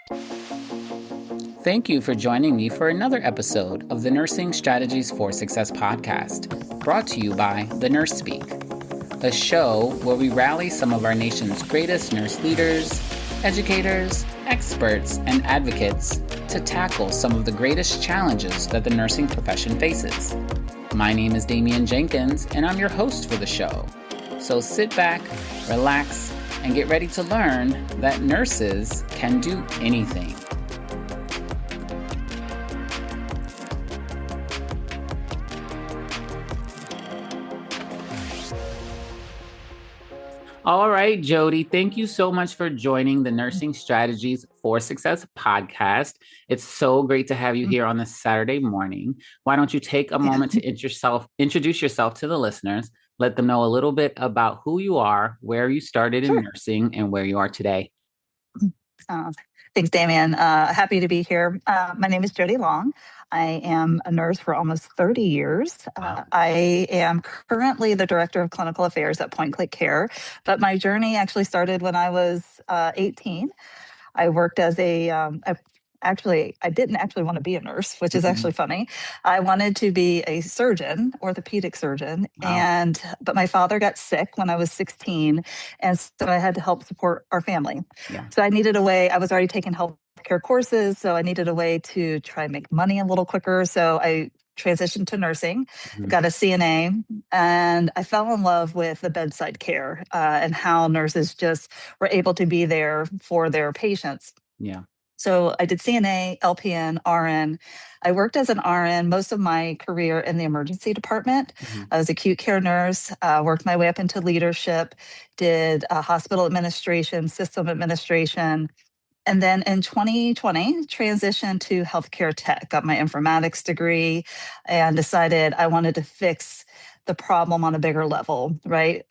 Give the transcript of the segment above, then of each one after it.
Thank you for joining me for another episode of the Nursing Strategies for Success podcast, brought to you by The Nurse Speak, a show where we rally some of our nation's greatest nurse leaders, educators, experts, and advocates to tackle some of the greatest challenges that the nursing profession faces. My name is Damian Jenkins, and I'm your host for the show. So sit back, relax, and get ready to learn that nurses can do anything. All right, Jody, thank you so much for joining the Nursing Strategies for Success podcast. It's so great to have you here on this Saturday morning. Why don't you take a moment to introduce yourself to the listeners, let them know a little bit about who you are, where you started in nursing, and where you are today. Thanks, Damian. Happy to be here. My name is Jody Long. I am a nurse for almost 30 years. I am currently the Director of Clinical Affairs at PointClickCare, but my journey actually started when I was 18. I worked as I didn't actually want to be a nurse, which is actually funny. I wanted to be a surgeon, orthopedic surgeon, but my father got sick when I was 16, and so I had to help support our family. Yeah. So I needed a way. I was already taking healthcare courses, so I needed a way to try and make money a little quicker. So I transitioned to nursing, got a CNA, and I fell in love with the bedside care and how nurses just were able to be there for their patients. Yeah. So I did CNA, LPN, RN. I worked as an RN most of my career in the emergency department. I was acute care nurse, worked my way up into leadership, did hospital administration, system administration. And then in 2020, transitioned to healthcare tech, got my informatics degree, and decided I wanted to fix the problem on a bigger level, right?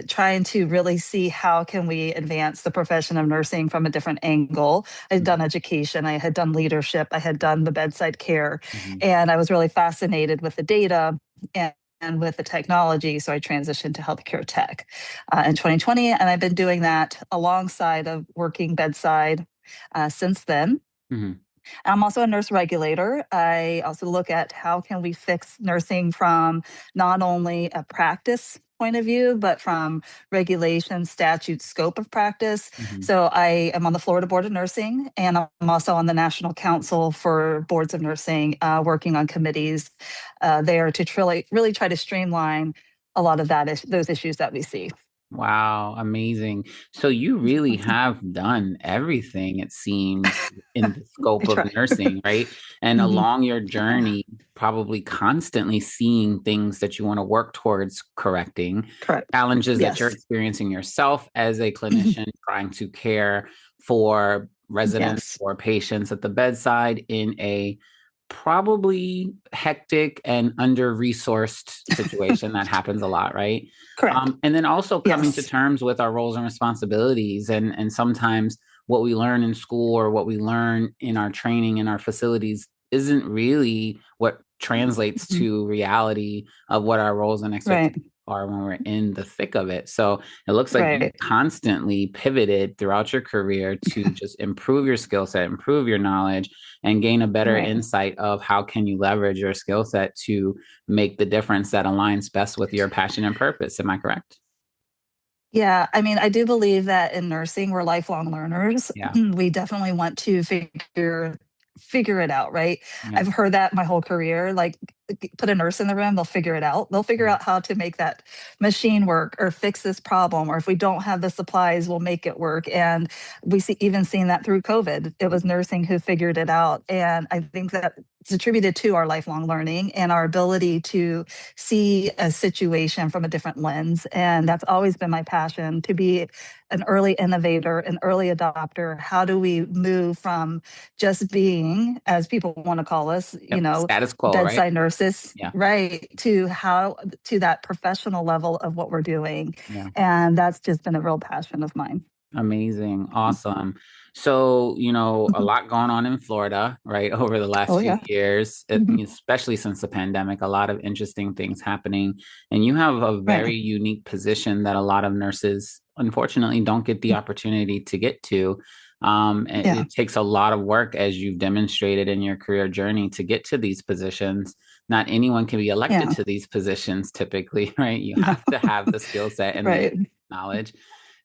Trying to really see how can we advance the profession of nursing from a different angle. I had done education, I had done leadership, I had done the bedside care, and I was really fascinated with the data and with the technology. So I transitioned to healthcare tech in 2020, and I've been doing that alongside of working bedside since then. I'm also a nurse regulator. I also look at how can we fix nursing from not only a practice point of view, but from regulation, statute, scope of practice. So I am on the Florida Board of Nursing, and I'm also on the National Council for Boards of Nursing, working on committees there to really try to streamline a lot of those issues that we see. Wow, amazing. So you really have done everything, it seems, in the scope of nursing, right? And along your journey, probably constantly seeing things that you want to work towards correcting, challenges that you're experiencing yourself as a clinician, trying to care for residents or patients at the bedside in a probably hectic and under-resourced situation that happens a lot, right? Correct. And then also coming to terms with our roles and responsibilities, and sometimes what we learn in school or what we learn in our training in our facilities isn't really what translates to reality of what our roles and expectations are when we're in the thick of it. So it looks like you constantly pivoted throughout your career to just improve your skill set, improve your knowledge, and gain a better insight of how can you leverage your skill set to make the difference that aligns best with your passion and purpose. Am I correct? Yeah, I mean, I do believe that in nursing, we're lifelong learners. Yeah. We definitely want to figure it out, right? I've heard that my whole career, like put a nurse in the room, they'll figure it out. They'll figure out how to make that machine work or fix this problem. Or if we don't have the supplies, we'll make it work. And we even seen that through COVID. It was nursing who figured it out. And I think that it's attributed to our lifelong learning and our ability to see a situation from a different lens. And that's always been my passion, to be an early innovator, an early adopter. How do we move from just being, as people want to call us, status quo, bedside nurses, to that professional level of what we're doing. And that's just been a real passion of mine. Amazing. Awesome. So, a lot going on in Florida, right, over the last few years, especially since the pandemic, a lot of interesting things happening. And you have a very unique position that a lot of nurses, unfortunately, don't get the opportunity to get to. Yeah. It takes a lot of work, as you've demonstrated in your career journey, to get to these positions. Not anyone can be elected Yeah. to these positions typically, right? You No. have to have the skill set and the Right. knowledge.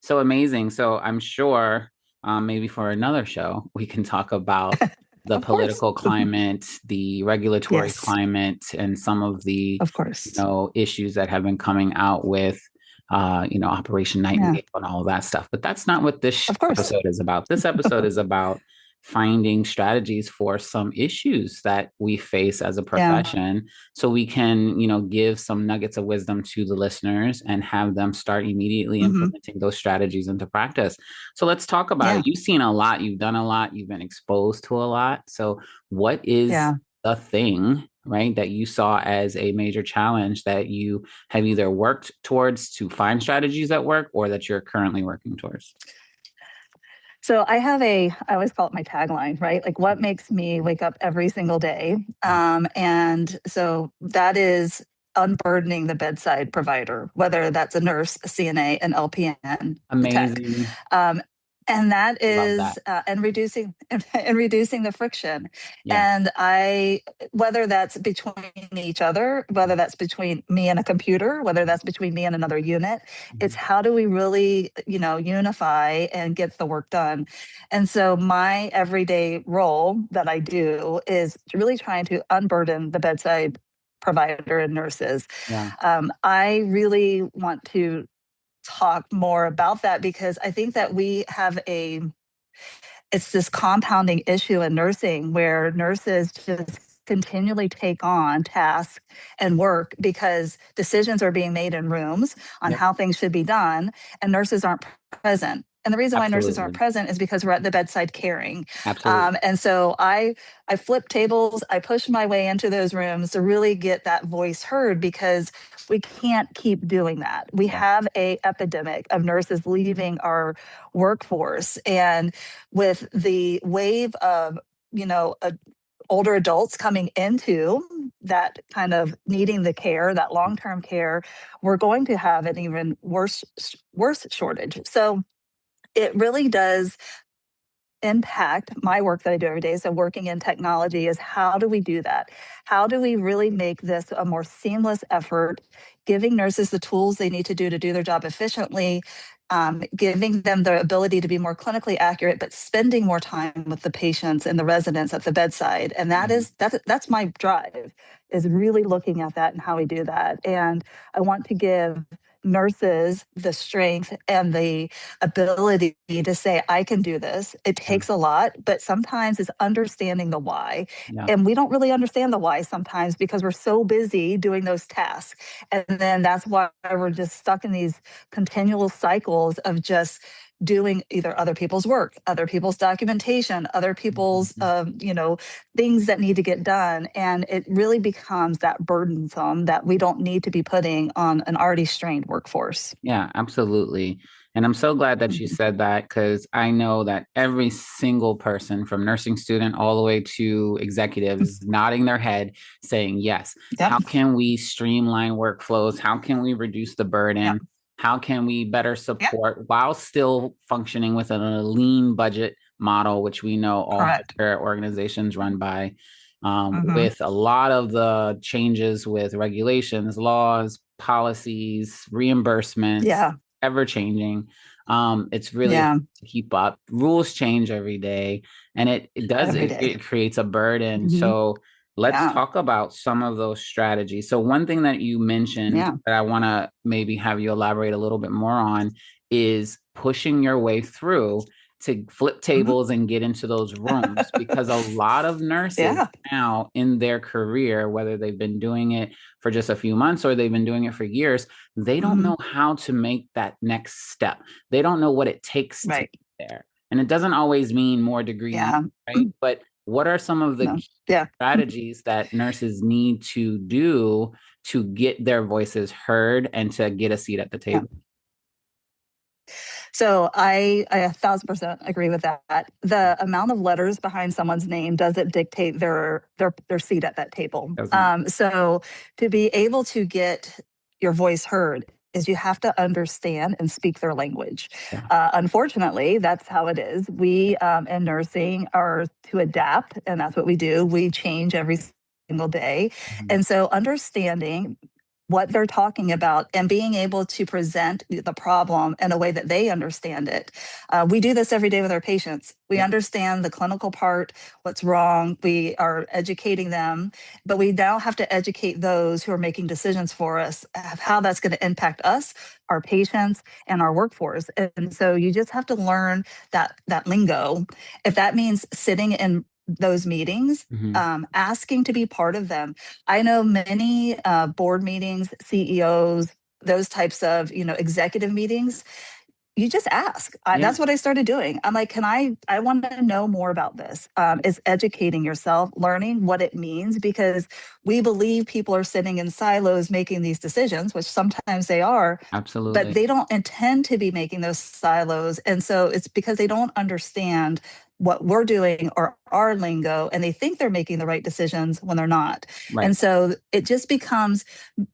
So amazing. So I'm sure maybe for another show, we can talk about the Of course. political climate, the regulatory Yes. climate, and some of the, Of course. issues that have been coming out with, Operation Yeah. Nightingale and all of that stuff. But that's not what this Of course. episode is about. This episode is about finding strategies for some issues that we face as a Yeah. profession, so we can, give some nuggets of wisdom to the listeners and have them start immediately Hmm. implementing those strategies into practice. So let's talk about it. Yeah. You've seen a lot, you've done a lot, you've been exposed to a lot. So what is Yeah. the thing, right, that you saw as a major challenge that you have either worked towards to find strategies that work, or that you're currently working towards? So I always call it my tagline, right? Like, what makes me wake up every single day? And so that is unburdening the bedside provider, whether that's a nurse, a CNA, an LPN, a tech. Amazing. Um, and that Love is, that. and reducing and reducing the friction. Yeah. And whether that's between each other, whether that's between me and a computer, whether that's between me and another unit, it's Mhm. how do we really, unify and get the work done. And so my everyday role that I do is really trying to unburden the bedside provider and nurses. Yeah. I really want to talk more about that because I think that we have it's this compounding issue in nursing where nurses just continually take on tasks and work because decisions are being made in rooms on Yep. how things should be done, and nurses aren't present. And the reason why nurses aren't Absolutely. present is because we're at the bedside caring. Absolutely. And so I flip tables, I push my way into those rooms to really get that voice heard because we can't keep doing that. We Yeah. have a epidemic of nurses leaving our workforce, and with the wave of you know a, older adults coming into that kind of needing the care, that long-term care, we're going to have an even worse shortage. So it really does impact my work that I do every day. So working in technology is how do we do that? How do we really make this a more seamless effort, giving nurses the tools they need to do their job efficiently, giving them the ability to be more clinically accurate, but spending more time with the patients and the residents at the bedside. And Yeah. that's my drive, is really looking at that and how we do that. And I want to give nurses the strength and the ability to say, I can do this. It Yeah. takes a lot, but sometimes it's understanding the why. Yeah. And we don't really understand the why sometimes because we're so busy doing those tasks. And then that's why we're just stuck in these continual cycles of just doing either other people's work, other people's documentation, other people's, Mhm. things that need to get done. And it really becomes that burdensome that we don't need to be putting on an already strained workforce. Yeah, absolutely. And I'm so glad that you Mhm. said that, because I know that every single person from nursing student all the way to executives nodding their head saying, yes, Yep. how can we streamline workflows? How can we reduce the Yep. burden? How can we better Yep. support while still functioning within a lean budget model, which we know all Correct. healthcare organizations run by, Hmm. with a lot of the changes with regulations, laws, policies, reimbursements, Yeah. ever changing. It's really hard Yeah. to keep up. Rules change every day, and Every day. it creates a burden. Hmm. So let's Yeah. talk about some of those strategies. So one thing that you mentioned Yeah. that I want to maybe have you elaborate a little bit more on is pushing your way through to flip Hmm. tables and get into those rooms, because a lot of nurses Yeah. now in their career, whether they've been doing it for just a few months or they've been doing it for years, they don't Hmm. know how to make that next step. They don't know what it takes to Right. get there. And it doesn't always mean more degrees, Yeah. right? But what are some of the No. key Yeah. strategies that nurses need to do to get their voices heard and to get a seat at the Yeah. table? So I 1,000% agree with that. The amount of letters behind someone's name doesn't dictate their seat at that table. Doesn't. So to be able to get your voice heard is you have to understand and speak their language. Yeah. Unfortunately, that's how it is. We in nursing are to adapt, and that's what we do. We change every single day. Mhm. And so understanding what they're talking about and being able to present the problem in a way that they understand it. We do this every day with our patients. We Yep. understand the clinical part, what's wrong. We are educating them, but we now have to educate those who are making decisions for us, of how that's going to impact us, our patients, and our workforce. And so you just have to learn that lingo. If that means sitting in those meetings, Mhm. asking to be part of them. I know many board meetings, CEOs, those types of executive meetings. You just ask. Yeah. That's what I started doing. I'm like, I want to know more about this. It's educating yourself, learning what it means, because we believe people are sitting in silos making these decisions, which sometimes they are, but Absolutely. they don't intend to be making those silos. And so it's because they don't understand what we're doing or our lingo, and they think they're making the right decisions when they're not. Right. And so it just becomes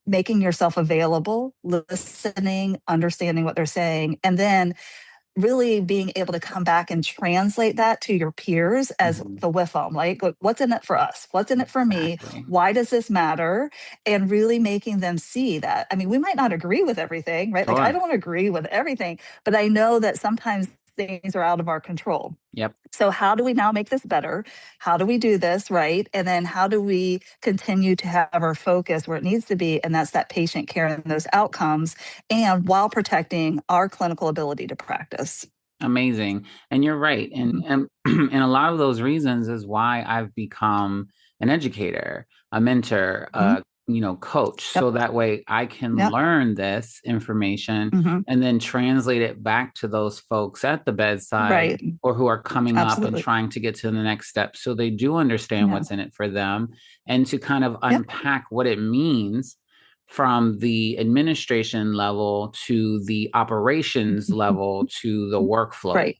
making yourself available, listening, understanding what they're saying, and then really being able to come back and translate that to your peers as Mhm. the with them. Like, look, what's in it for us? What's in it for me? Exactly. Why does this matter? And really making them see that. I mean, we might not agree with everything, right? Like, I Sure. don't agree with everything, but I know that sometimes things are out of our control. Yep. So, how do we now make this better? How do we do this right? And then, how do we continue to have our focus where it needs to be? And that's that patient care and those outcomes, and while protecting our clinical ability to practice. Amazing. And you're right. Mhm. And a lot of those reasons is why I've become an educator, a mentor, Mhm. coach. So Yep. that way I can Yep. learn this information Hmm. and then translate it back to those folks at the bedside Right. or who are coming up and Absolutely. trying to get to the next step. So they do understand Yeah. what's in it for them and to kind of Yep. unpack what it means from the administration level to the operations level to the workflow. Right.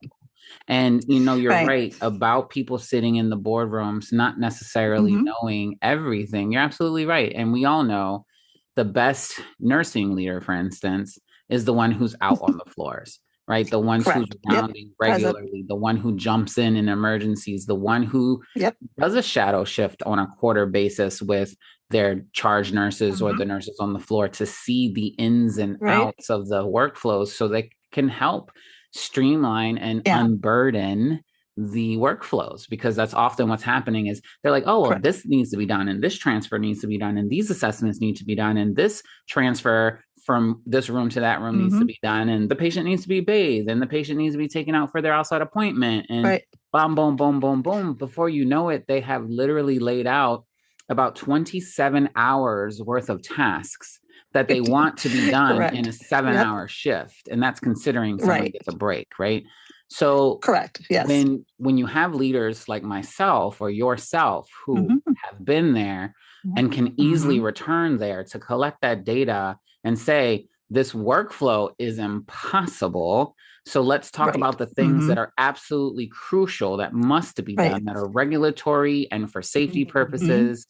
And you're Right. right about people sitting in the boardrooms not necessarily Hmm. knowing everything. You're absolutely right. And we all know the best nursing leader, for instance, is the one who's out on the floors, right? The ones who's Correct. Yep. rounding Present. regularly, the one who jumps in emergencies, the one who Yep. does a shadow shift on a quarter basis with their charge nurses or Hmm. the nurses on the floor to see the ins and Right. outs of the workflows so they can help streamline and Yeah. unburden the workflows, because that's often what's happening is they're like, oh well, Correct. this needs to be done and this transfer needs to be done and these assessments need to be done and this transfer from this room to that room needs to Hmm. be done and the patient needs to be bathed and the patient needs to be taken out for their outside appointment and Right. boom, boom, boom, boom, boom. Before you know it, they have literally laid out about 27 hours worth of tasks that they want to be done in a Correct. Yep. 7 hour shift. And that's considering someone Right. gets a break, right? So Correct. Yes. when you have leaders like myself or yourself who Hmm. have been there and can easily Hmm. return there to collect that data and say, this workflow is impossible. So let's talk Right. about the things Hmm. that are absolutely crucial that must be Right. done, that are regulatory and for safety Hmm. purposes.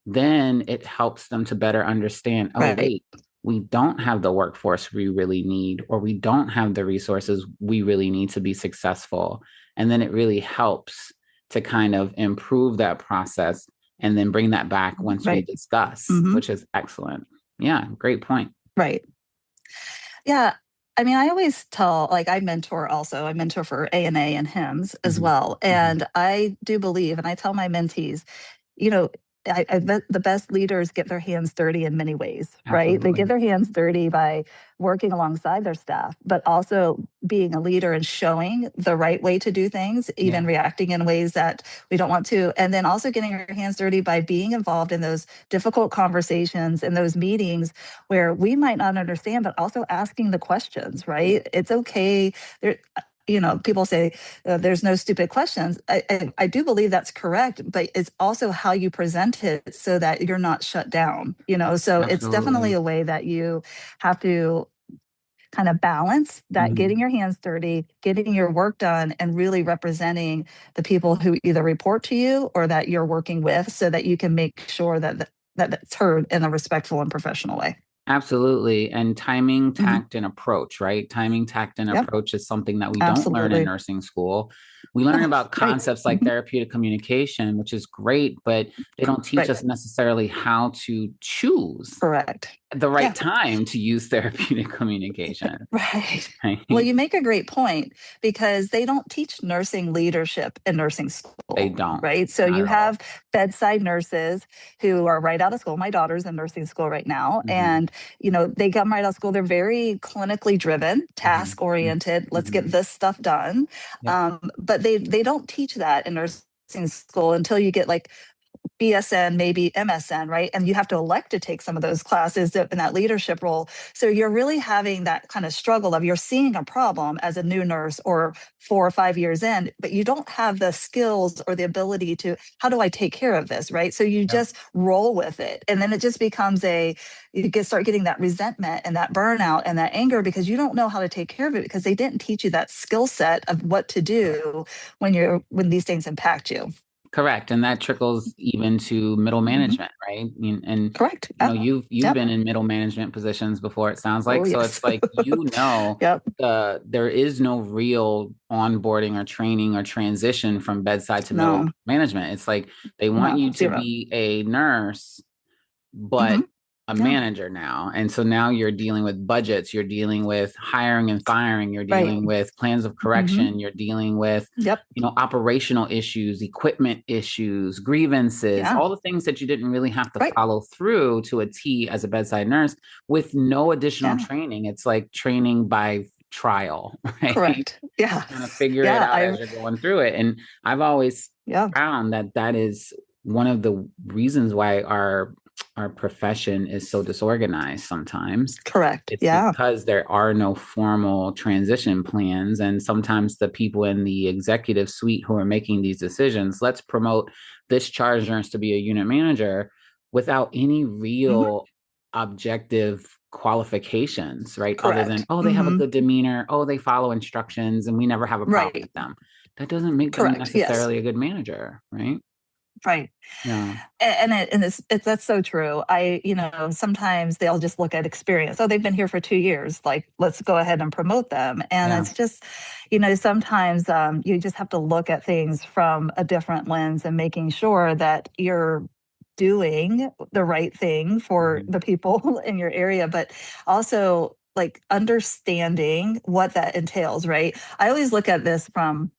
Then it helps them to better understand, oh, Right. wait, we don't have the workforce we really need, or we don't have the resources we really need to be successful. And then it really helps to kind of improve that process and then bring that back once we Right. discuss, Hmm. which is excellent. Yeah, great point. Right. Yeah. I mean, I always tell, like, I mentor also. I mentor for ANA and HIMSS as Mhm. well. Mhm. And I do believe, and I tell my mentees, you know, I bet the best leaders get their hands dirty in many ways, right? They get Absolutely. their hands dirty by working alongside their staff, but also being a leader and showing the right way to do things, even Yeah. reacting in ways that we don't want to. And then also getting your hands dirty by being involved in those difficult conversations and those meetings where we might not understand, but also asking the questions, Yeah. right? It's okay. There, people say there's no stupid questions. I do believe that's correct, but it's also how you present it so that you're not shut down. So it's definitely Absolutely. a way that you have to kind of balance that, Mhm. getting your hands dirty, getting your work done, and really representing the people who either report to you or that you're working with, so that you can make sure that that's heard in a respectful and professional way. Absolutely. And timing, Hmm. tact, and approach, right? Timing, tact, and Yep, approach is something that we don't learn in absolutely. nursing school. We learn No, about right. concepts like Hmm. therapeutic communication, which is great, but they don't teach Right. us necessarily how to choose Correct. the right Yeah. time to use therapeutic communication, Right. Well, right? you make a great point because they don't teach nursing leadership in nursing They school, don't, right? So not you at all. have bedside nurses who are right out of school. My daughter's in nursing school right now. Hmm. And, they come right out of school. They're very clinically driven, Hmm. task oriented. Let's Hmm. get this stuff done. Yep. But they don't teach that in nursing school until you get like BSN, maybe MSN, right? And you have to elect to take some of those classes in that leadership role. So you're really having that kind of struggle of you're seeing a problem as a new nurse or 4 or 5 years in, but you don't have the skills or the ability to, how do I take care of this, right? So you Yep. just roll with it. And then it just becomes start getting that resentment and that burnout and that anger because you don't know how to take care of it because they didn't teach you that skill set of what to Correct. do when these things impact you. Correct. And that trickles even to middle Mhm. management, right? And Correct. you know, Yep. you've Yep. been in middle management positions before, it sounds Oh, like. So it's yes. like, Yep. there is no real onboarding or training or transition from bedside to middle No, management. It's like they want no, you to zero. be a nurse but Hmm. a Yeah. manager now. And so now you're dealing with budgets, you're dealing with hiring and firing, you're Right. dealing with plans of Hmm. correction, you're dealing with, Yep. operational issues, equipment issues, grievances, Yeah. all the things that you didn't really have to Right. follow through to a T as a bedside nurse with no additional Yeah. training. It's like training by trial, right? Correct. Yeah. Kind of figure it Yeah. out as you're going through it. And I've always Yeah. found that that is one of the reasons why our profession is so disorganized sometimes. Correct. It's Yeah. because there are no formal transition plans. And sometimes the people in the executive suite who are making these decisions, let's promote this charge nurse to be a unit manager without any Hmm. real objective qualifications, right? Other than, Correct. oh, they have a Hmm. good demeanor, oh, they follow instructions, and we never have a problem Right. with them. That doesn't make them Correct. Yes. necessarily a good manager, right? Right. Yeah. And that's so true. Sometimes they'll just look at experience. Oh, they've been here for 2 years. Like, let's go ahead and promote them. And Yeah. it's just, sometimes you just have to look at things from a different lens and making sure that you're doing the right thing for Mhm. the people in your area, but also like understanding what that entails, right? I always look at this from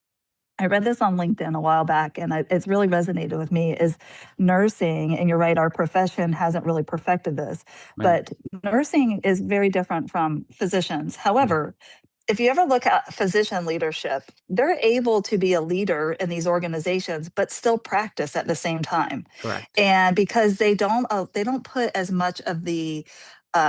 I read this on LinkedIn a while back, and it's really resonated with me. Is nursing, and you're right, our profession hasn't really perfected this, Right. but nursing is very different from physicians. Mhm. However, if you ever look at physician leadership, they're able to be a leader in these organizations, but still practice at the same time. Correct. And because they don't put as much of the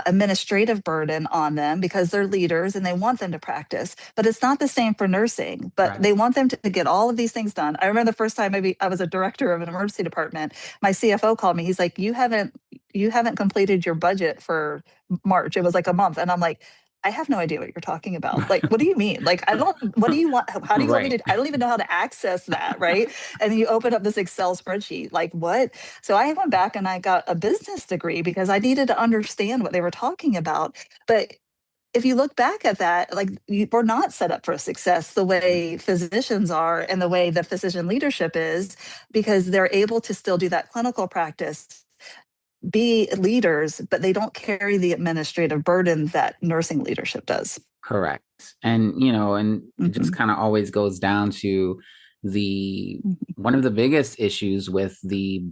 administrative burden on them because they're leaders and they want them to practice. But it's not the same for nursing. But Right. they want them to get all of these things done. I remember the first time maybe I was a director of an emergency department. My CFO called me. He's like, "You haven't completed your budget for March." It was like a month, and I'm like, I have no idea what you're talking about. Like, what do you mean? Like, I don't, what do you want? How do you want me Right. to? I don't even know how to access that. Right. And then you open up this Excel spreadsheet. Like, what? So I went back and I got a business degree because I needed to understand what they were talking about. But if you look back at that, like, we're not set up for success the way physicians are and the way the physician leadership is because they're able to still do that clinical practice, be leaders, but they don't carry the administrative burden that nursing leadership does. Correct. And it just Hmm. kind of always goes down to the one of the biggest issues with the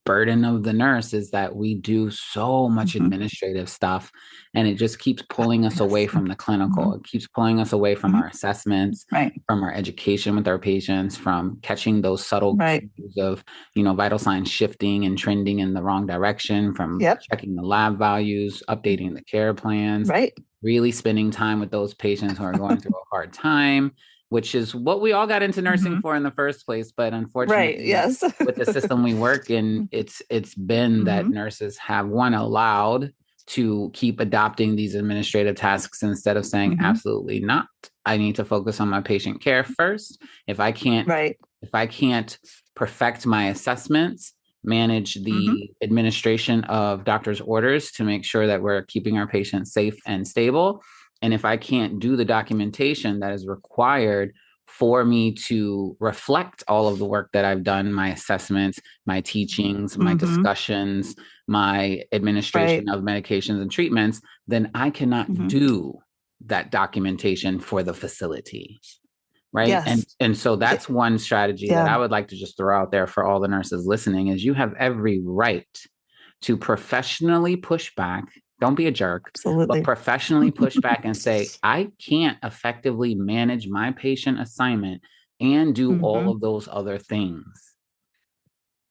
burden of the nurse is that we do so much Hmm. administrative stuff and it just keeps pulling us away Yes. from the Hmm. clinical. It keeps pulling us away from Hmm. our assessments, Right. from our education with our patients, from catching those subtle Right. cues of, vital signs shifting and trending in the wrong direction, from Yep. checking the lab values, updating the care plans, Right. really spending time with those patients who are going through a hard time, which is what we all got into nursing Hmm. for in the first place. But Right. unfortunately, Yes. with the system we work in, it's been that Hmm. nurses have one allowed to keep adopting these administrative tasks instead of saying Hmm. absolutely not. I need to focus on my patient care first. If I can't Right. if I can't perfect my assessments, manage Hmm. the administration of doctor's orders to make sure that we're keeping our patients safe and stable. And if I can't do the documentation that is required for me to reflect all of the work that I've done, my assessments, my teachings, my Hmm. discussions, my Right. administration of medications and treatments, then I cannot Hmm. do that documentation for the facility. Right. Yes. And so Yeah. that's one strategy that Yeah. I would like to just throw out there for all the nurses listening is you have every right to professionally push back. Don't be a jerk, but Absolutely. professionally push back and say, I can't effectively manage my patient assignment and do all Hmm. of those other things.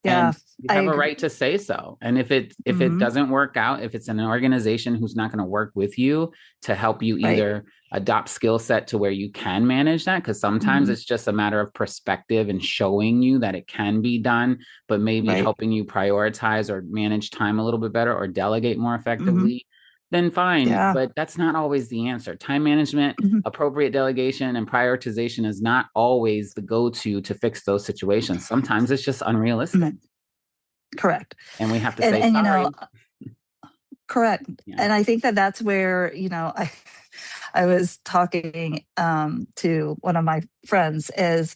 Yeah. And you I have a agree. right to say so. And if it Hmm. doesn't work out, if it's an organization who's not going to work with you to help you Right. either adopt skill set to where you can manage that, because sometimes Hmm. it's just a matter of perspective and showing you that it can be done, but maybe Right. helping you prioritize or manage time a little bit better or delegate more Hmm. effectively, then fine. Yeah. But that's not always the answer. Time management, Hmm. appropriate delegation, and prioritization is not always the go-to to fix those situations. Sometimes it's just unrealistic. Hmm. Correct. And we have to And say and sorry. correct. Yeah. And I think that that's where, I was talking to one of my friends is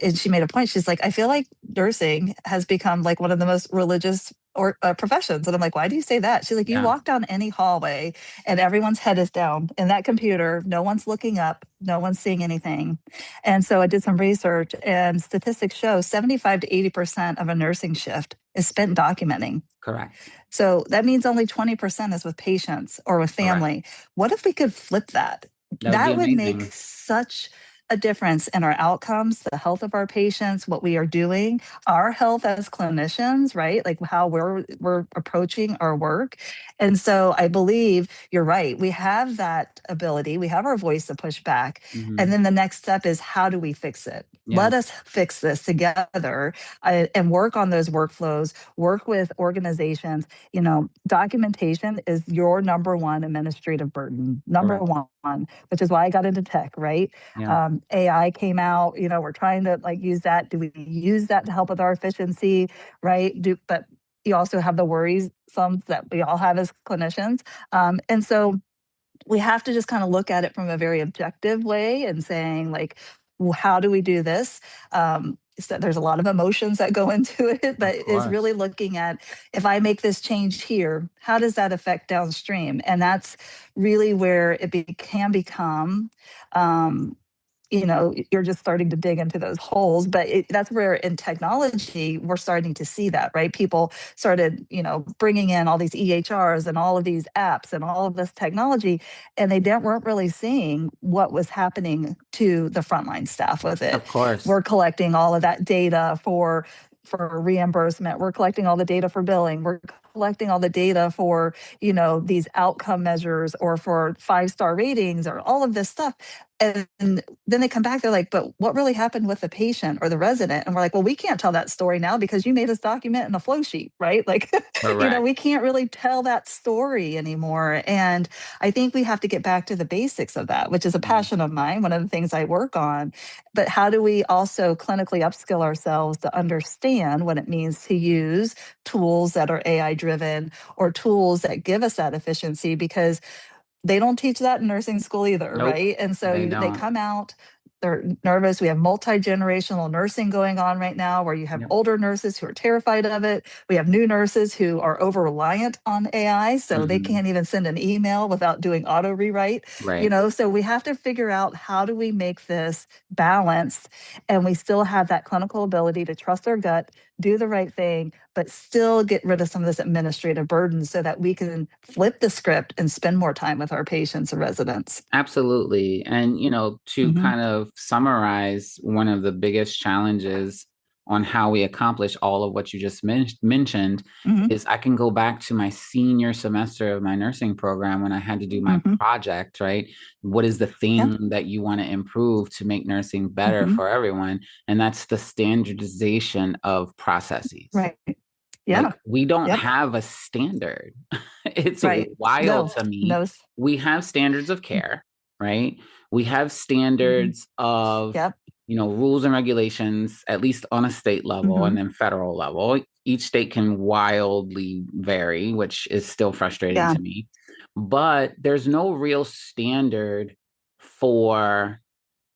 and she made a point. She's like, I feel like nursing has become like one of the most religious or professions. And I'm like, why do you say that? She's like, you Yeah. walk down any hallway and everyone's head is down in that computer. No one's looking up. No one's seeing anything. And so I did some research and statistics show 75 to 80% of a nursing shift is spent documenting. Correct. So that means only 20% is with patients or with Correct. family. What if we could flip that? That would be That would make amazing. such a difference in our outcomes, the health of our patients, what we are doing, our health as clinicians, right? Like how we're approaching our work. And so I believe you're right. We have that ability. We have our voice to push back. And Hmm. then the next step is how do we fix it? Yeah. Let us fix this together and work on those workflows, work with organizations. Documentation is your number one administrative burden, number Correct. one, which is why I got into tech, right? Yeah. AI came out, we're trying to like use that. Do we use that to help with our efficiency, right? But you also have the worries, some that we all have as clinicians. And so we have to just kind of look at it from a very objective way and saying like, how do we do this? So there's a lot of emotions that go into it, but Of is really course. looking at if I make this change here, how does that affect downstream? And that's really where can become you're just starting to dig into those holes. But that's where in technology, we're starting to see that, right? People started, bringing in all these EHRs and all of these apps and all of this technology, and weren't really seeing what was happening to the frontline staff with it. Of course. We're collecting all of that data for reimbursement. We're collecting all the data for billing. We're collecting all the data for, these outcome measures or for 5-star ratings or all of this stuff. And then they come back, they're like, but what really happened with the patient or the resident? And we're like, well, we can't tell that story now because you made us document in a flow sheet, right? Like, Correct. we can't really tell that story anymore. And I think we have to get back to the basics of that, which is a Yeah. passion of mine, one of the things I work on. But how do we also clinically upskill ourselves to understand what it means to use tools that are AI driven or tools that give us that efficiency? Because they don't teach that in nursing school either, Nope. right? And so They they don't. come out, they're nervous. We have multi-generational nursing going on right now where you have Yep. older nurses who are terrified of it. We have new nurses who are over reliant on AI, so they Hmm. can't even send an email without doing auto rewrite, Right. so we have to figure out how do we make this balanced and we still have that clinical ability to trust our gut, do the right thing, but still get rid of some of this administrative burden so that we can flip the script and spend more time with our patients and residents. Absolutely. And, to Hmm. kind of summarize one of the biggest challenges on how we accomplish all of what you just mentioned Hmm. is I can go back to my senior semester of my nursing program when I had to do my Hmm. project, right? What is the Yeah. thing that you want to improve to make nursing better Hmm. for everyone? And that's the standardization of processes. Right. Yeah. Like, we don't Yep. have a standard. It's Right. wild No. to me. No. We have standards of care, right? We have standards of, Yep. rules and regulations, at least on a state level Hmm. and then federal level. each state can wildly vary, which is still frustrating Yeah. to me. But there's no real standard for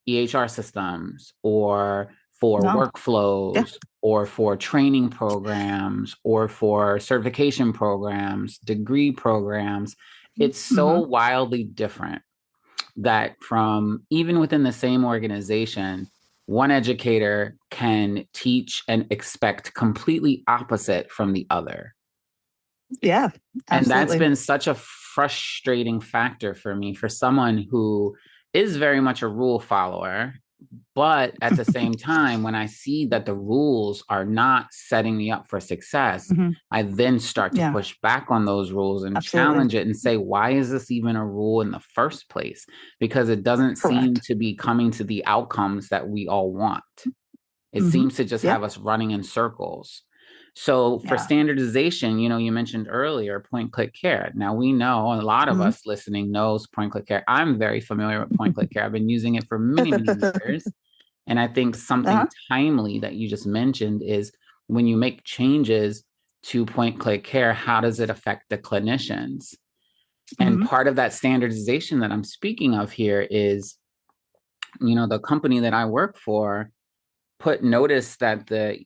EHR systems or for No. Yeah. workflows or for training programs or for certification programs, degree programs. It's so Hmm. wildly different that from even within the same organization, one educator can teach and expect completely opposite from the other. Yeah, And that's absolutely. been such a frustrating factor for me, for someone who is very much a rule follower. But at the same time, when I see that the rules are not setting me up for success, Hmm. I then start to Yeah, push back on those rules and absolutely. challenge it and say, why is this even a rule in the first place? Because it doesn't seem Correct. to be coming to the outcomes that we all want. It Hmm. seems to just Yeah. have us running in circles. So for Yeah. standardization, you mentioned earlier point click care. Now we know, a lot of Hmm. us listening knows point click care. I'm very familiar with point click care. I've been using it for many, many years. And I think something Uh-huh. timely that you just mentioned is when you make changes to point click care, how does it affect the clinicians? And Hmm. part of that standardization that I'm speaking of here is, the company that I work for put notice that the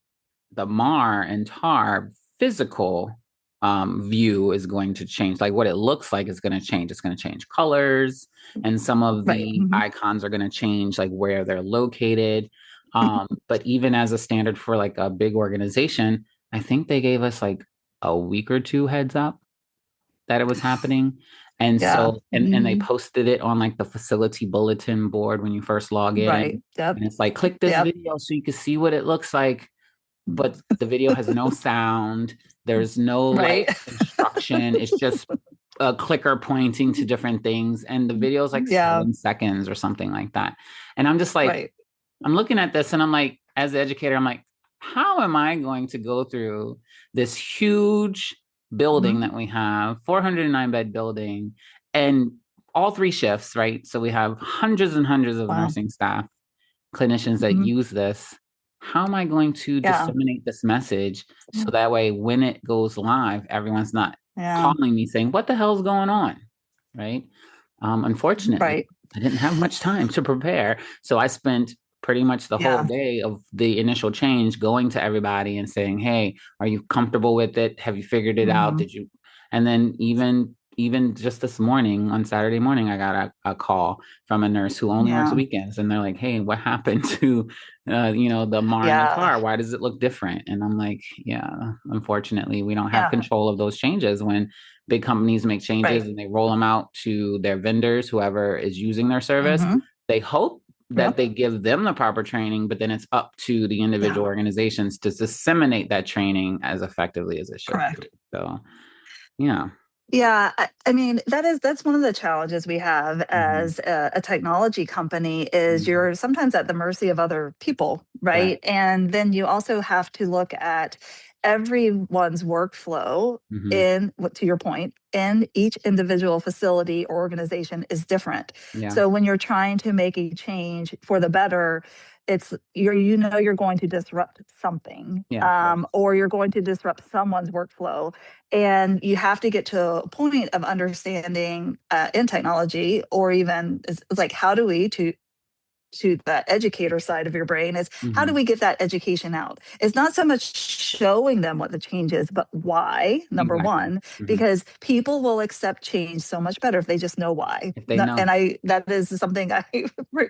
MAR and TAR physical view is going to change. Like what it looks like is going to change. It's going to change colors, and some of Right. the Hmm. icons are going to change, like where they're located. But even as a standard for like a big organization, I think they gave us like a week or two heads up that it was happening. And Yeah. so, and they Hmm. posted it on like the facility bulletin board when you first log in. Right. Yep. And it's like, click this Yep. video so you can see what it looks like. But the video has no sound. There's no Right. like instruction. It's just a clicker pointing to different things. And the video is like Yeah. 7 seconds or something like that. And I'm just like, Right. I'm looking at this and I'm like, as the educator, I'm like, how am I going to go through this huge building Hmm. that we have, 409 bed building, and all three shifts, right? So we have hundreds and hundreds of Wow. nursing staff, clinicians that Hmm. use this. How am I going to Yeah. disseminate this message so that way when it goes live, everyone's not Yeah. calling me saying, what the hell's going on? Right. Unfortunately, Right. I didn't have much time to prepare. So I spent pretty much the whole Yeah. day of the initial change going to everybody and saying, hey, are you comfortable with it? Have you figured it out? Hmm. Did you? And then even just this morning, on Saturday morning, I got a call from a nurse who only works Yeah. weekends. And they're like, hey, what happened to, the MAR and the Yeah. TAR? Why does it look different? And I'm like, yeah, unfortunately, we don't have Yeah. control of those changes when big companies make changes Right. and they roll them out to their vendors, whoever is using their service. Hmm. They hope that Yep. they give them the proper training, but then it's up to the individual Yeah. organizations to disseminate that training as effectively as it should Correct. be. So, yeah. Yeah, I mean that's one of the challenges we have Hmm. as a technology company is Hmm. you're sometimes at the mercy of other people, Right. right? And then you also have to look at everyone's workflow Hmm. in what to your point, in each individual facility or organization is different. Yeah. So when you're trying to make a change for the better, you're going to disrupt something, Yeah, of course. or you're going to disrupt someone's workflow, and you have to get to a point of understanding in technology, or even it's like how do we to the educator side of your brain is how do Hmm. we get that education out? It's not so much showing them what the change is, but why, number Exactly. one, Hmm. because people will accept change so much better if they just know why. If they know. And that is something I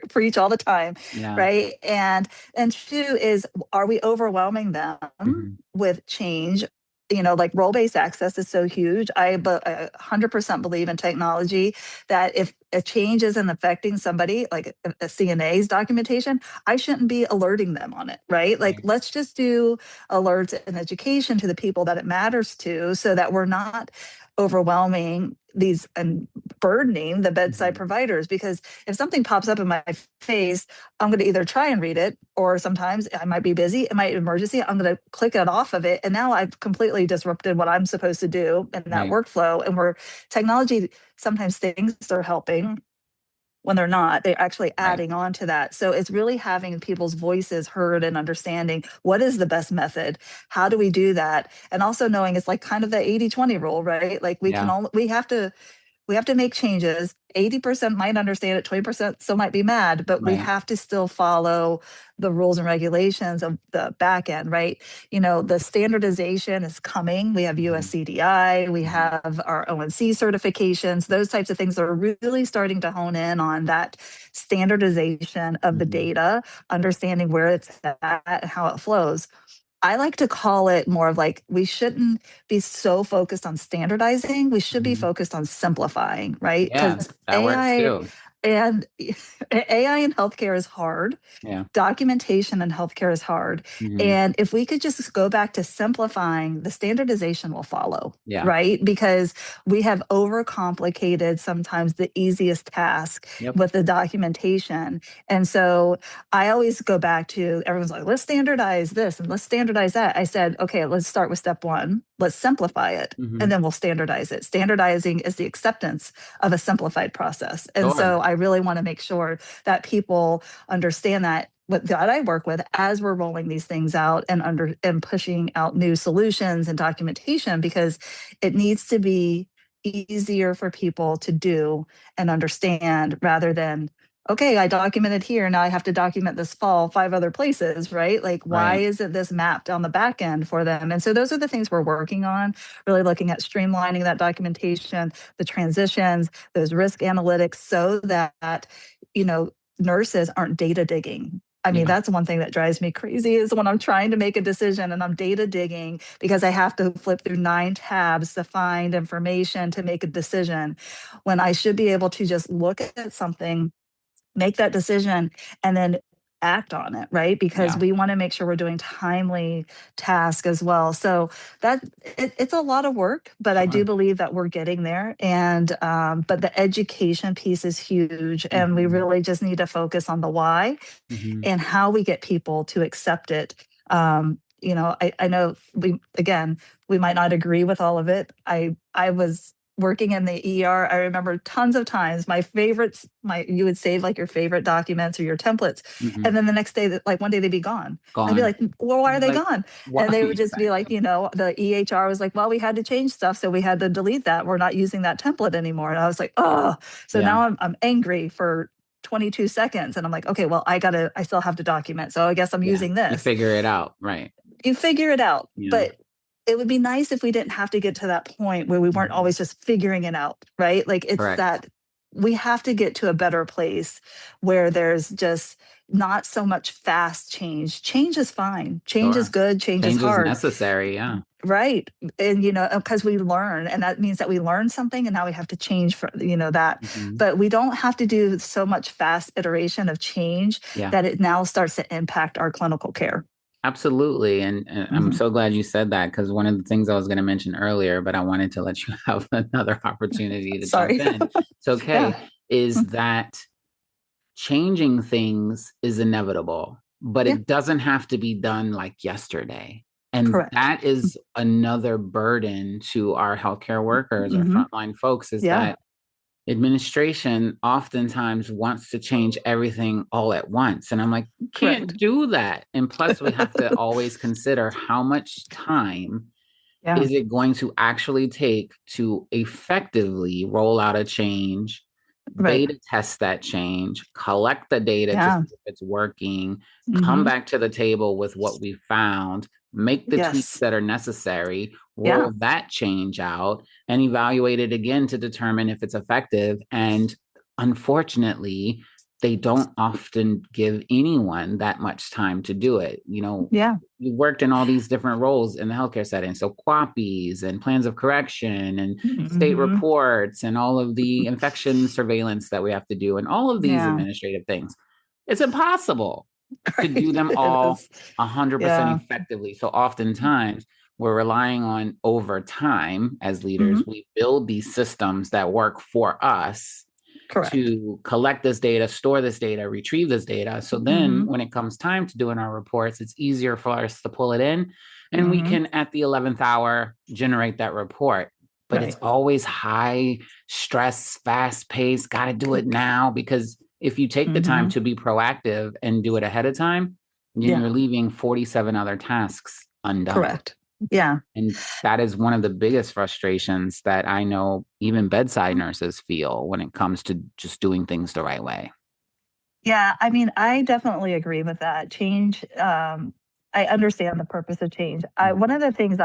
preach all the time, Yeah. right? And two is, are we overwhelming them Hmm. with change? Like role-based access is so huge. I 100% believe in technology that if a change isn't affecting somebody, like a CNA's documentation, I shouldn't be alerting them on it, right? Like, Right. let's just do alerts and education to the people that it matters to so that we're not overwhelming these and burdening the bedside Hmm. providers. Because if something pops up in my face, I'm going to either try and read it, or sometimes I might be busy, it might be emergency, I'm going to click it off of it. And now I've completely disrupted what I'm supposed to do in that Right. workflow. And where technology sometimes things are helping, when they're not. They're actually Right. adding on to that. So it's really having people's voices heard and understanding what is the best method. How do we do that? And also knowing it's like kind of the 80-20 rule, right? Like Yeah. we have to make changes. 80% might understand it, 20% still might be mad, but we Right. have to still follow the rules and regulations of the back end, right? The standardization is coming. We have Mhm. USCDI, we Mhm. have our ONC certifications, those types of things that are really starting to hone in on that standardization of the Mhm. data, understanding where it's at, how it flows. I like to call it more of like we shouldn't be so focused on standardizing. We should be Mhm. focused on simplifying, right? Yeah, Because that works AI too. and AI in healthcare is hard. Yeah. Documentation in healthcare is hard. Mhm. And if we could just go back to simplifying, the standardization will follow, Yeah. right? Because we have overcomplicated sometimes the easiest task Yep. with the documentation. And so I always go back to everyone's like, let's standardize this and let's standardize that. I said, okay, let's start with step one. Let's simplify it. And Mhm. then we'll standardize it. Standardizing is the acceptance of a simplified process. And Sure. so I really want to make sure that people understand that I work with as we're rolling these things out and pushing out new solutions and documentation, because it needs to be easier for people to do and understand, rather than, okay, I documented here, now I have to document this fall 5 other places, right? Like, why Right. isn't this mapped on the back end for them? And so those are the things we're working on, really looking at streamlining that documentation, the transitions, those risk analytics, so that you know nurses aren't data digging. I mean, Yeah. that's one thing that drives me crazy, is when I'm trying to make a decision and I'm data digging because I have to flip through 9 tabs to find information to make a decision, when I should be able to just look at something, make that decision, and then act on it, right? Because Yeah. we want to make sure we're doing timely tasks as well. So it's a lot of work, but I do Sure. believe that we're getting there. And but the education piece is huge, and we Mhm. really just need to focus on the why Mhm. and how we get people to accept it. I know we might not agree with all of it. I was working in the ER. I remember tons of times my favorites, you would save like your favorite documents or your templates. And Mhm. then the next day, like one day they'd be gone. I'd be Gone. like, well, why are they Like gone? what? And they would just be like, Exactly. the EHR was like, well, we had to change stuff. So we had to delete that. We're not using that template anymore. And I was like, oh, so Yeah. now I'm angry for 22 seconds, and I'm like, okay, well, I still have to document, so I guess I'm Yeah. using You this. figure it out. Right. You figure it out, Yeah. but it would be nice if we didn't have to get to that point where we weren't Mhm. always just figuring it out, right? Like, it's Correct. that we have to get to a better place where there's just not so much fast change. Change is fine, change is Sure. good, change is Change is hard. necessary. Yeah. Right. And, because we learn, and that means that we learn something and now we have to change for, that. Mhm. But we don't have to do so much fast iteration of change Yeah. that it now starts to impact our clinical care. Absolutely. And I'm Mhm. so glad you said that, because one of the things I was going to mention earlier, but I wanted to let you have another opportunity to jump Sorry. in. It's Yeah. okay. Is Mm. that changing things is inevitable, but Yeah. it doesn't have to be done like yesterday. And Correct. that is another burden to our healthcare workers or Hmm. frontline folks, is Yeah. that administration oftentimes wants to change everything all at once. And I'm like, Correct. can't do that. And plus, we have to always consider how much time Yeah. is it going to actually take to effectively roll out a change, Right. beta test that change, collect the data to see Yeah. if it's working, come Hmm. back to the table with what we found, make the tweaks Yes. that are necessary, Yeah. roll that change out, and evaluate it again to determine if it's effective. And unfortunately, they don't often give anyone that much time to do it. Yeah. You worked in all these different roles in the healthcare setting. So QAPIs and plans of correction and state Hmm. reports and all of the infection surveillance that we have to do and all of these Yeah. administrative things. It's impossible to Right. do them It all is. 100% Yeah. effectively. So oftentimes we're relying on, over time as Hmm. leaders, we build these systems that work for us Correct. to collect this data, store this data, retrieve this data. So then Hmm. when it comes time to doing our reports, it's easier for us to pull it in, and we Hmm. can, at the 11th hour, generate that report. But it's Right. always high stress, fast paced, got to do it now, because if you take the time Hmm. to be proactive and do it ahead of time, then Yeah, you're leaving 47 other tasks undone. correct. Yeah. And that is one of the biggest frustrations that I know even bedside nurses feel when it comes to just doing things the right way. Yeah, I mean, I definitely agree with that. Change, I understand the purpose of change. One of the things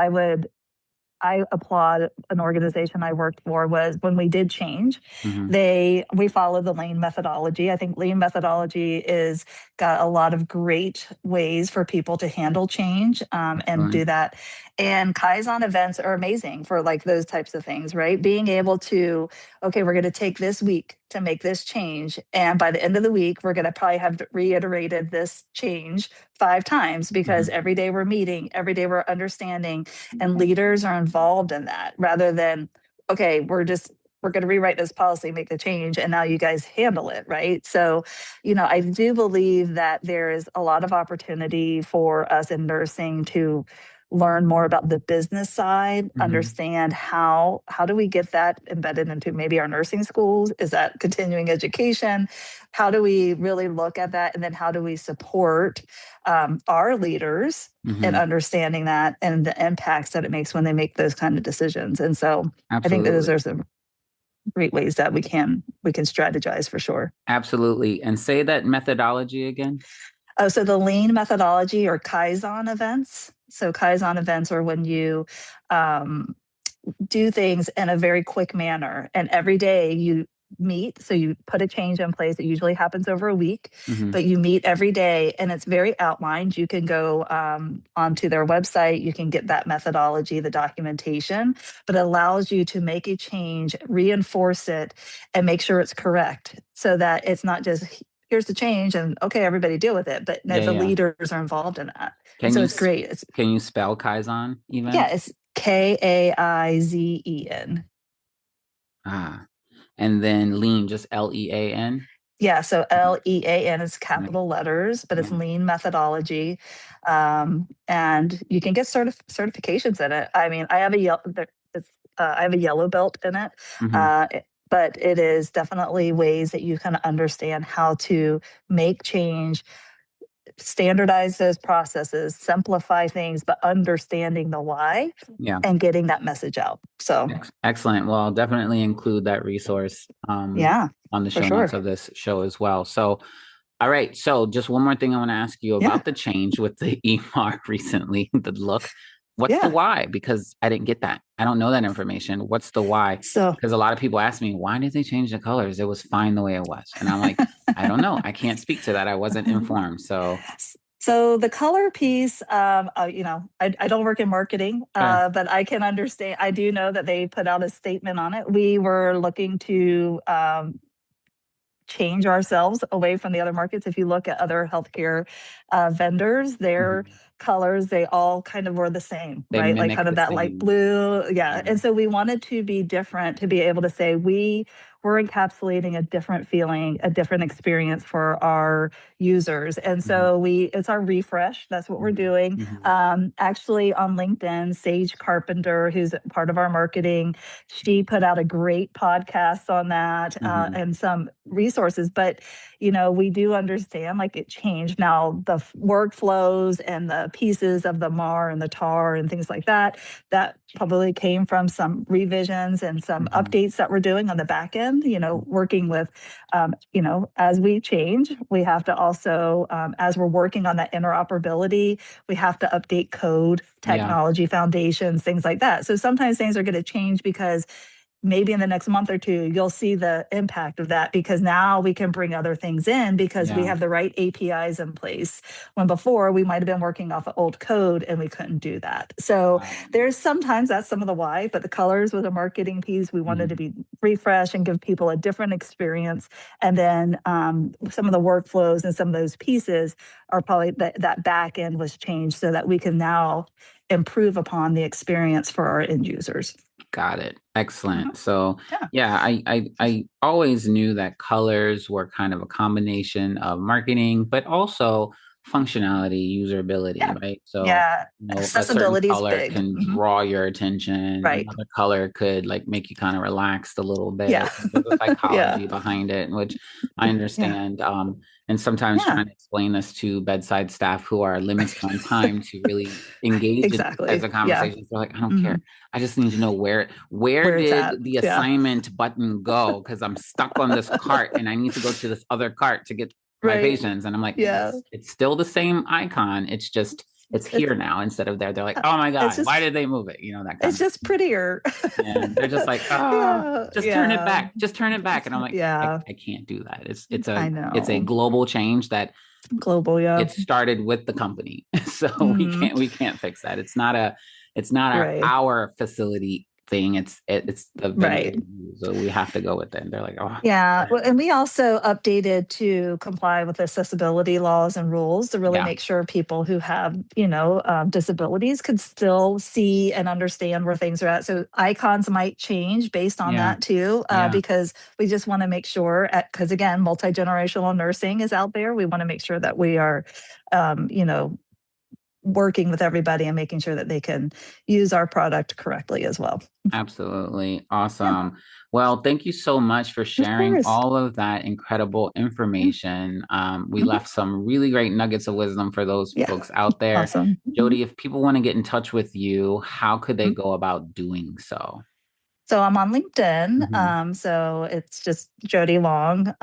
I applaud an organization I worked for was when we did change, Mm-hmm. we followed the lean methodology. I think lean methodology is got a lot of great ways for people to handle change and do Excellent. that. And Kaizen events are amazing for like those types of things, right? Being able to, okay, we're going to take this week to make this change. And by the end of the week, we're going to probably have reiterated this change 5 times because Mm-hmm. every day we're meeting, every day we're understanding, and leaders are involved in that rather than, okay, we're going to rewrite this policy, make the change, and now you guys handle it, right? So, I do believe that there is a lot of opportunity for us in nursing to learn more about the business side, Mm-hmm. understand how do we get that embedded into maybe our nursing schools? Is that continuing education? How do we really look at that? And then how do we support our leaders and Mm-hmm. understanding that and the impacts that it makes when they make those kind of decisions. And so I think that those Absolutely. are some great ways that we can strategize for sure. Absolutely. And say that methodology again. Oh, so the lean methodology or Kaizen events. So Kaizen events are when you um, do things in a very quick manner. And every day you meet, so you put a change in place. It usually happens over a week, Mm-hmm. but you meet every day and it's very outlined. You can go onto their website, you can get that methodology, the documentation, but it allows you to make a change, reinforce it, and make sure it's correct so that it's not just here's the change and okay, everybody deal with it, but no, Yeah, the yeah. leaders are involved in that. And Can so you it's great. It's can you spell Kaizen yeah, events? it's Kaizen. Ah, and then lean, just Lean. Yeah, so Okay. LEAN is Like, capital letters, but it's yeah. lean methodology. And you can get certifications in it. I mean, I have a yellow belt in it, Mm-hmm. but it is definitely ways that you kind of understand how to make change, standardize those processes, simplify things, but understanding the why Yeah. and getting that message out. So, Excellent. Well, I'll definitely include that resource yeah, on the for show notes sure. of this show as well. So, all right. So, just one more thing I want to ask you Yeah, about the change with the EMAR recently, the look. What's the yeah. why? Because I didn't get that. I don't know that information. What's the why? So, Because a lot of people ask me, why did they change the colors? It was fine the way it was. And I'm like, I don't know. I can't speak to that. I wasn't informed. So, So the color piece, I don't work in marketing, okay. but I can understand. I do know that they put out a statement on it. We were looking to change ourselves away from the other markets. If you look at other healthcare vendors, their Mhm. colors, they all kind of were the same, They right? Like mimic kind of the that light same. blue. Yeah. Yeah. And so we wanted to be different to be able to say we're encapsulating a different feeling, a different experience for our users. And Mhm. so it's our refresh. That's what we're Mhm. doing. Mhm. Actually on LinkedIn, Sage Carpenter, who's part of our marketing, she put out a great podcast on that Mhm. and some resources. But, we do understand like it changed. Now, the workflows and the pieces of the MAR and the TAR and things like that, that probably came from some revisions and some Mhm. updates that we're doing on the back end, working with, as we change, we have to also, as we're working on that interoperability, we have to update code, Yeah. technology foundations, things like that. So sometimes things are going to change because maybe in the next month or two, you'll see the impact of that because now we can bring other things in because we Yeah. have the right APIs in place. When before we might have been working off of old code and we couldn't do that. So there's sometimes that's some of the why, but the colors was a marketing piece. We wanted to Mhm. be refresh and give people a different experience. And then some of the workflows and some of those pieces are probably that back end was changed so that we can now improve upon the experience for our end users. Got it. Mhm. Excellent. So, Yeah. yeah, I always knew that colors were kind of a combination of marketing, but also functionality, usability, Yeah. right? So, Yeah. a certain Accessibility is color big. can draw your attention. Right. Another color could like make you kind of relaxed a little Yeah. bit. There's a Yeah. psychology behind it, which I Yeah. understand. And sometimes Yeah. trying to explain this to bedside staff who are limited on time to really engage in these types Exactly. of Yeah. conversations, they're like, I don't Hmm. care. I just need to know where Where it's did at. the Yeah. assignment button go? Because I'm stuck on this cart and I need to go to this other cart to get my Right. patients. And I'm like, Yeah. it's still the same icon. It's just it's It's here now instead of there. They're like, oh my it's God, why just did they move it? That kind it's of just thing. prettier. And they're just like, Yeah. just turn it Yeah. back. Just turn it back. And I'm like, Yeah. I can't do that. I It's a know. global change that Global, yeah. it started with the company. So Hmm. we can't fix that. It's not Right. our facility thing. It's the vendor Right. we use. So we have to go with it. And they're like, oh, Yeah, well, and we also updated to comply with accessibility laws and rules to really yeah, make sure people who have, disabilities could still see and understand where things are at. So icons might change based on yeah, that too, yeah, because we just want to make sure, because again, multi-generational nursing is out there. We want to make sure that we are, um, you know, working with everybody and making sure that they can use our product correctly as well. absolutely. Yeah, Awesome. Well, thank you so much for of sharing course. all of that incredible Yeah. information. We Mhm. left some really great nuggets of wisdom for those Yeah. folks out there. Awesome. Mhm. Jody, if people want to get in touch with you, how could they Mhm. go about doing so? So I'm on LinkedIn. Mhm. So it's just Jody Long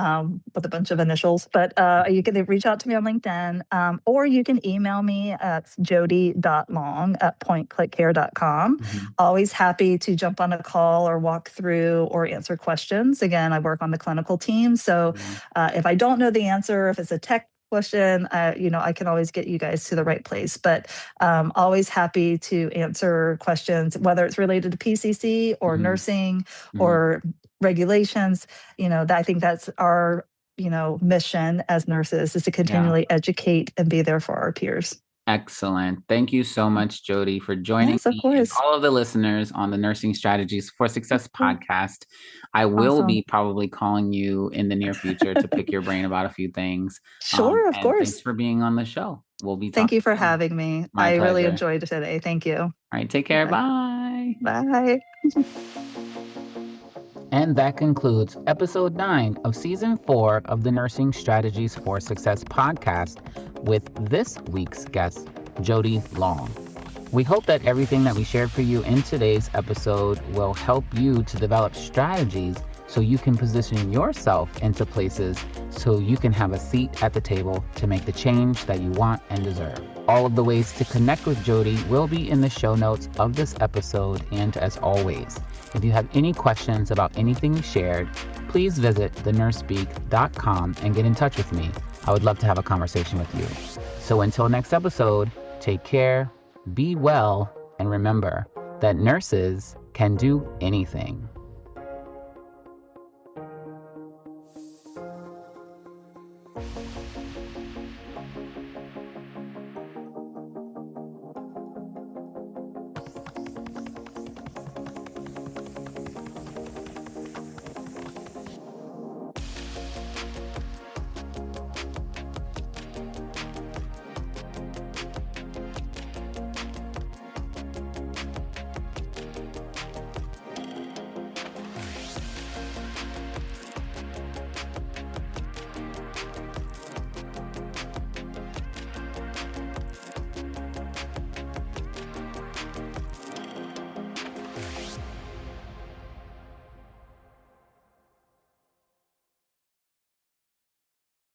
with a bunch of initials. But you can reach out to me on LinkedIn, or you can email me at jody.long@pointclickcare.com. Mhm. Always happy to jump on a call or walk through or answer questions. Again, I work on the clinical team. So Yeah. if I don't know the answer, if it's a tech question, I can always get you guys to the right place. But always happy to answer questions, whether it's related to PCC or Mhm. nursing Mhm. or regulations. I think that's our, mission as nurses is to Yeah. continually educate and be there for our peers. Excellent. Thank you so much, Jody, for joining Yes, of me and course. all of the listeners on the Nursing Strategies for Success Yeah. podcast. I will Awesome. be probably calling you in the near future to pick your brain about a few things. Sure, of And thanks course. for being on the show. We'll be Thank you talking for soon. having me. My I really pleasure. enjoyed today. Thank you. All right, take care. Okay. Bye. Bye. And that concludes episode 9 of season 4 of the Nursing Strategies for Success podcast with this week's guest, Jody Long. We hope that everything that we shared for you in today's episode will help you to develop strategies so you can position yourself into places so you can have a seat at the table to make the change that you want and deserve. All of the ways to connect with Jody will be in the show notes of this episode. And as always, if you have any questions about anything we shared, please visit thenursespeak.com and get in touch with me. I would love to have a conversation with you. So until next episode, take care, be well, and remember that nurses can do anything.